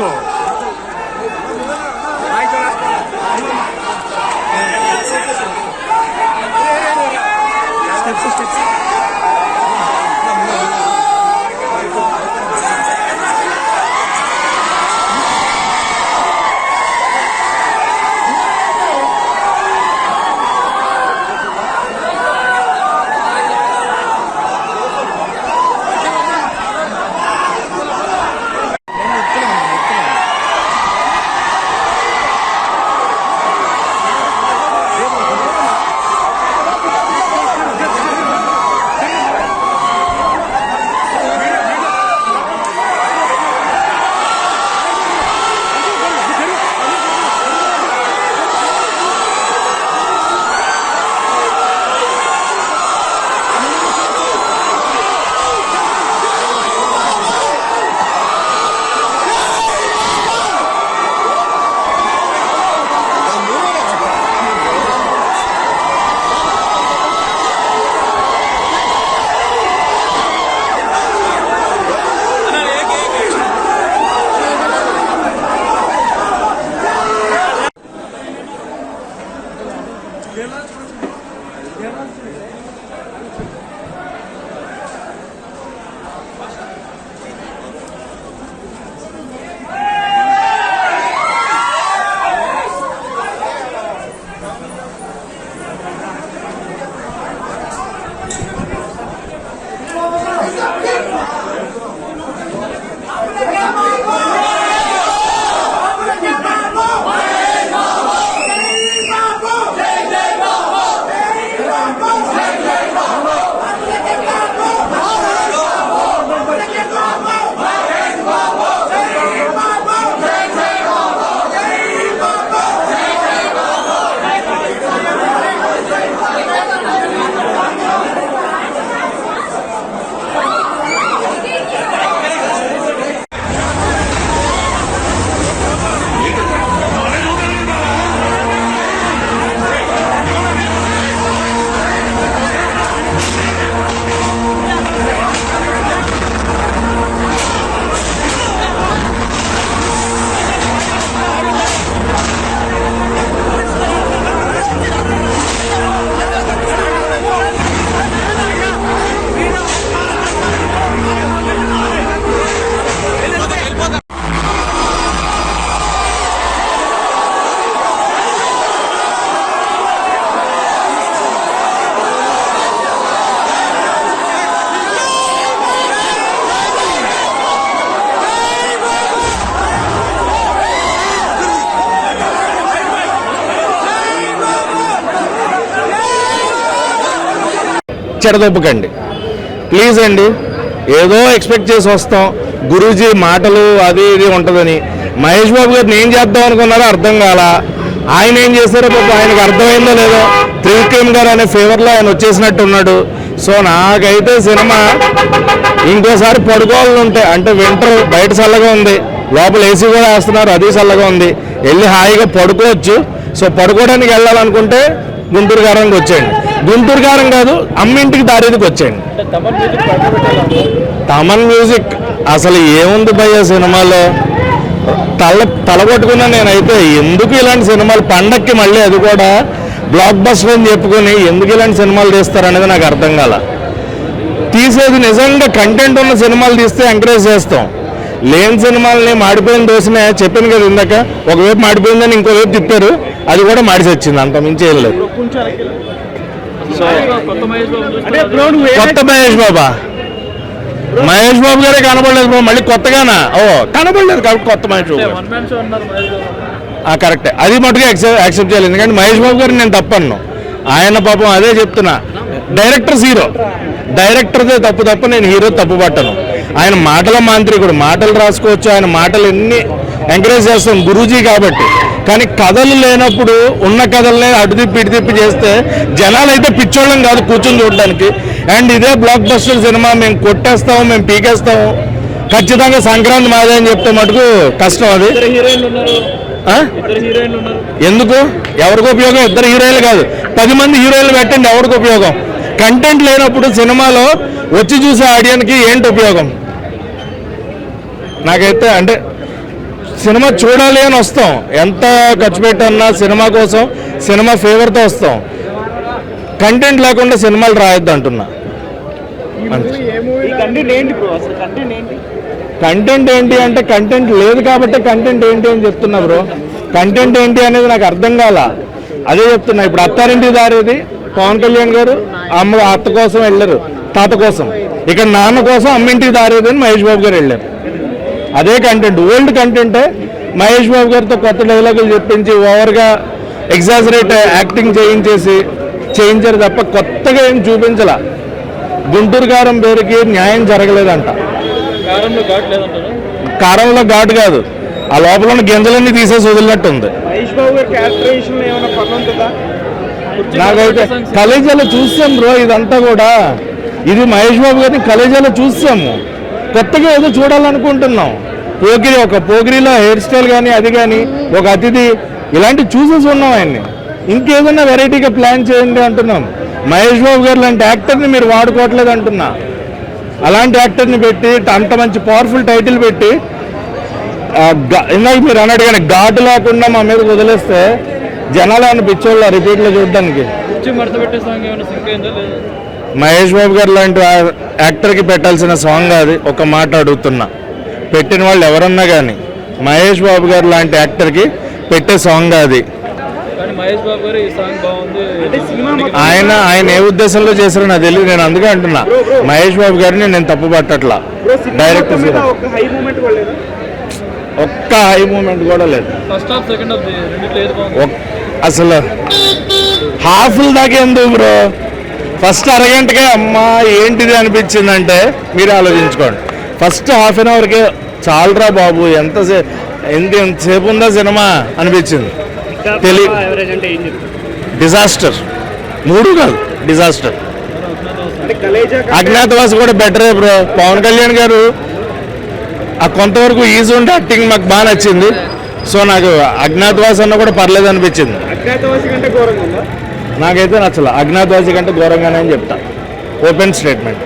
తీసుకో. చెడదొబ్బకండి ప్లీజ్ అండి. ఏదో ఎక్స్పెక్ట్ చేసి వస్తాం, గురూజీ మాటలు అది ఇది ఉంటుందని. మహేష్ బాబు గారిని ఏం చేద్దాం అనుకున్నారో అర్థం కాల. ఆయన ఏం చేశారో పాపం ఆయనకు అర్థమైందో లేదో, త్రివిక్రమ్ గారు అనే ఫేవర్లో ఆయన వచ్చేసినట్టు ఉన్నాడు. సో నాకైతే సినిమా ఇంకోసారి పడుకోవాలని ఉంటాయి. అంటే వింటర్ బయట చల్లగా ఉంది, లోపల ఏసీ కూడా వేస్తున్నారు, అది చల్లగా ఉంది, వెళ్ళి హాయిగా పడుకోవచ్చు. సో పడుకోవడానికి వెళ్ళాలనుకుంటే గుంటూరు గారంకి వచ్చేయండి. గుంటూరు గారం కాదు, అమ్మింటికి దారేదికి వచ్చేయండి. తమన్ మ్యూజిక్ అసలు ఏముంది భయ్య సినిమాలో, తలగొట్టుకున్నా నేనైతే. ఎందుకు ఇలాంటి సినిమాలు పండక్కి మళ్ళీ అది కూడా బ్లాక్ బస్టర్ అని చెప్పుకొని ఎందుకు ఇలాంటి సినిమాలు తీస్తారనేది నాకు అర్థం కాల. తీసేది నిజంగా కంటెంట్ ఉన్న సినిమాలు తీస్తే ఎంకరేజ్ చేస్తాం. లేని సినిమాలని మాడిపోయిన దోశనే చెప్పాను కదా ఇందాక, ఒకవైపు మాడిపోయిందని ఇంకోవైపు తిప్పారు, అది కూడా మాడిసి వచ్చింది, అంత మించి ఏం లేదు. కొత్త మహేష్ బాబా, మహేష్ బాబు గారే కనబడలేదు బ్రో, మళ్ళీ కొత్తగానా? ఓ కనబడలేదు కాబట్టి కొత్త మహేష్ బాబు కరెక్టే. అది మటుకు యాక్సెప్ట్ చేయాలి, ఎందుకంటే మహేష్ బాబు గారిని నేను తప్పను. ఆయన పాపం అదే చెప్తున్నా, డైరెక్టర్స్ హీరో, డైరెక్టర్దే తప్పు నేను హీరో తప్పు పట్టను. ఆయన మాటల మాంత్రికుడు, మాటలు రాసుకోవచ్చు, ఆయన మాటలు ఎన్ని ఎంకరేజ్ చేస్తాం గురూజీ కాబట్టి. కానీ కథలు లేనప్పుడు ఉన్న కథలనే అటు తిప్పి ఇటు తిప్పి చేస్తే జనాలు అయితే పిచ్చోళ్ళం కాదు కూర్చొని చూడడానికి. అండ్ ఇదే బ్లాక్ బస్టర్ సినిమా మేము కొట్టేస్తాము, మేము పీకేస్తాము, ఖచ్చితంగా సంక్రాంతి మాదే అని చెప్తే మటుకు కష్టం. అది ఎందుకు, ఎవరికి ఉపయోగం? ఇద్దరు హీరోయిన్లు కాదు, 10 మంది హీరోయిన్లు పెట్టండి, ఎవరికి ఉపయోగం? కంటెంట్ లేనప్పుడు సినిమాలో వచ్చి చూసే ఆడియన్కి ఏంటి ఉపయోగం? నాకైతే అంటే సినిమా చూడాలి అని వస్తాం, ఎంత ఖర్చు పెట్టన్నా సినిమా కోసం, సినిమా ఫేవర్తో వస్తాం. కంటెంట్ లేకుండా సినిమాలు రాయొద్దు అంటున్నా. కంటెంట్ ఏంటి అంటే కంటెంట్ లేదు కాబట్టి కంటెంట్ ఏంటి అని చెప్తున్నా బ్రో. కంటెంట్ ఏంటి అనేది నాకు అర్థం కాల, అదే చెప్తున్నా. ఇప్పుడు అత్తారింటి దారేది పవన్ కళ్యాణ్ గారు అత్త కోసం వెళ్ళారు, తాత కోసం. ఇక్కడ నాన్న కోసం అమ్మింటికి దారేది అని మహేష్ బాబు గారు వెళ్ళారు. అదే కంటెంట్, ఓల్డ్ కంటెంటే. మహేష్ బాబు గారితో కొత్త డైలాగులు చెప్పించి ఓవర్గా ఎగ్జాజరేట్ యాక్టింగ్ చేయించారు తప్ప కొత్తగా ఏం చూపించాల. గుంటూరు కారం పేరుకి న్యాయం జరగలేదంట. కారంలో ఘాటు కాదు, ఆ లోపల ఉన్న గింజలన్నీ తీసేసి వదిలినట్టుంది. నాకైతే కలేజాలో చూసాం బ్రో ఇదంతా కూడా. ఇది మహేష్ బాబు గారిని కలేజాలో చూసాము, కొత్తగా ఏదో చూడాలనుకుంటున్నాం. పోగిరిలో హెయిర్ స్టైల్ కానీ అది కానీ ఒక అతిథి ఇలాంటి చూసేసి ఉన్నాం ఆయన్ని. ఇంకేదన్నా వెరైటీగా ప్లాన్ చేయండి అంటున్నాం. మహేష్ బాబు గారు లాంటి యాక్టర్ని మీరు వాడుకోవట్లేదు అంటున్నా. అలాంటి యాక్టర్ని పెట్టి అంత మంచి పవర్ఫుల్ టైటిల్ పెట్టి ఇందాక మీరు అన్నట్టు కానీ ఘాటు లేకుండా మా మీద వదిలేస్తే జనాలు ఏమైనా పిచ్చోళ్ళ రిపీట్లో చూడడానికి. మహేష్ బాబు గారు లాంటి యాక్టర్కి పెట్టాల్సిన సాంగ్ అది. ఒక మాట అడుగుతున్నా, పెట్టిన వాళ్ళు ఎవరన్నా కానీ మహేష్ బాబు గారు లాంటి యాక్టర్కి పెట్టే సాంగ్ అది. ఆయన ఏ ఉద్దేశంలో చేశారో నాకు తెలియదు. నేను అందుకే అంటున్నా, మహేష్ బాబు గారిని నేను తప్పు పట్టట్లా. డైరెక్ట్ ఒక్క హై మూమెంట్ కూడా లేదు. అసలు హాఫ్ల దాకా ఎందుకు బ్రో, ఫస్ట్ అరగంటకే అమ్మా ఏంటిది అనిపించిందంటే మీరే ఆలోచించుకోండి. ఫస్ట్ హాఫ్ అన్ అవర్కే చాలరా బాబు, ఎంతసేపు ఉందా సినిమా అనిపించింది. డిజాస్టర్, 3 కాదు డిజాస్టర్. అజ్ఞాతవాసి కూడా బెటరే బ్రో. పవన్ కళ్యాణ్ గారు ఆ కొంతవరకు ఈజీ ఉంటే యాక్టింగ్ మాకు బాగా నచ్చింది. సో నాకు అజ్ఞాతవాసి అన్న కూడా పర్లేదు అనిపించింది. నాకైతే నచ్చల. అజ్ఞాతవాసి కంటే ఘోరంగానే అని చెప్తా, ఓపెన్ స్టేట్మెంట్.